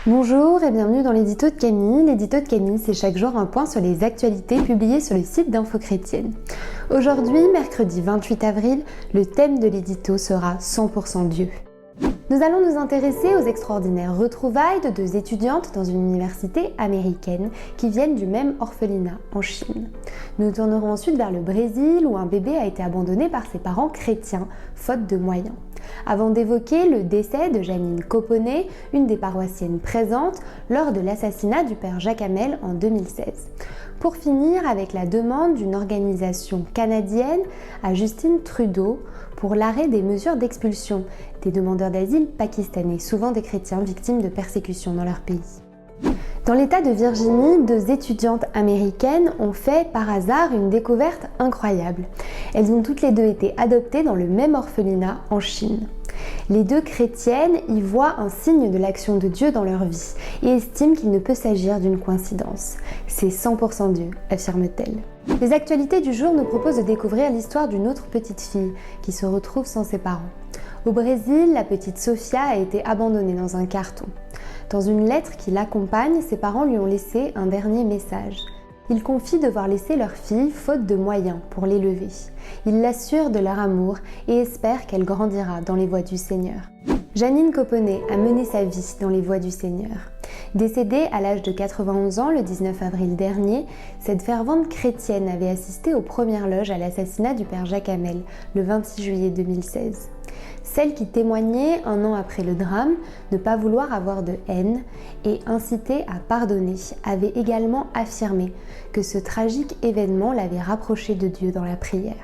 Bonjour et bienvenue dans l'édito de Camille. L'édito de Camille, c'est chaque jour un point sur les actualités publiées sur le site d'Info Chrétienne. Aujourd'hui, mercredi 28 avril, le thème de l'édito sera 100% Dieu. Nous allons nous intéresser aux extraordinaires retrouvailles de deux étudiantes dans une université américaine qui viennent du même orphelinat en Chine. Nous tournerons ensuite vers le Brésil où un bébé a été abandonné par ses parents chrétiens, faute de moyens. Avant d'évoquer le décès de Janine Coponnet, une des paroissiennes présentes lors de l'assassinat du père Jacques Hamel en 2016. Pour finir avec la demande d'une organisation canadienne à Justin Trudeau pour l'arrêt des mesures d'expulsion des demandeurs d'asile pakistanais, souvent des chrétiens victimes de persécutions dans leur pays. Dans l'État de Virginie, deux étudiantes américaines ont fait par hasard une découverte incroyable. Elles ont toutes les deux été adoptées dans le même orphelinat en Chine. Les deux chrétiennes y voient un signe de l'action de Dieu dans leur vie et estiment qu'il ne peut s'agir d'une coïncidence. C'est 100% Dieu, affirme-t-elle. Les actualités du jour nous proposent de découvrir l'histoire d'une autre petite fille qui se retrouve sans ses parents. Au Brésil, la petite Sofia a été abandonnée dans un carton. Dans une lettre qui l'accompagne, ses parents lui ont laissé un dernier message. Ils confient devoir laisser leur fille faute de moyens pour l'élever. Ils l'assurent de leur amour et espèrent qu'elle grandira dans les voies du Seigneur. Janine Coponnet a mené sa vie dans les voies du Seigneur. Décédée à l'âge de 91 ans le 19 avril dernier, cette fervente chrétienne avait assisté aux premières loges à l'assassinat du père Jacques Hamel le 26 juillet 2016. Celle qui témoignait un an après le drame ne pas vouloir avoir de haine et inciter à pardonner avait également affirmé que ce tragique événement l'avait rapproché de Dieu dans la prière.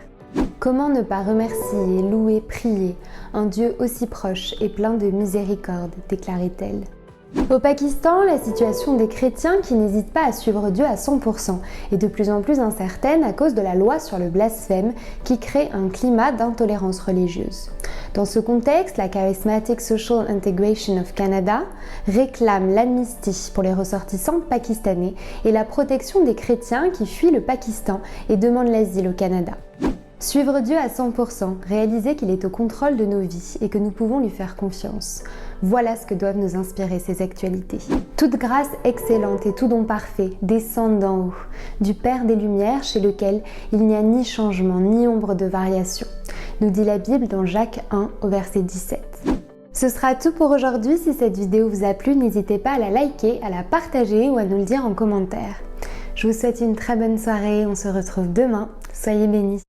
Comment ne pas remercier, louer, prier un Dieu aussi proche et plein de miséricorde, déclarait-elle. Au Pakistan, la situation des chrétiens qui n'hésitent pas à suivre Dieu à 100% est de plus en plus incertaine à cause de la loi sur le blasphème qui crée un climat d'intolérance religieuse. Dans ce contexte, la Charismatic Social Integration of Canada réclame l'amnistie pour les ressortissants pakistanais et la protection des chrétiens qui fuient le Pakistan et demandent l'asile au Canada. Suivre Dieu à 100%, réaliser qu'il est au contrôle de nos vies et que nous pouvons lui faire confiance. Voilà ce que doivent nous inspirer ces actualités. Toute grâce excellente et tout don parfait descendent d'en haut, du Père des Lumières chez lequel il n'y a ni changement ni ombre de variation, nous dit la Bible dans Jacques 1 au verset 17. Ce sera tout pour aujourd'hui. Si cette vidéo vous a plu, n'hésitez pas à la liker, à la partager ou à nous le dire en commentaire. Je vous souhaite une très bonne soirée, on se retrouve demain. Soyez bénis.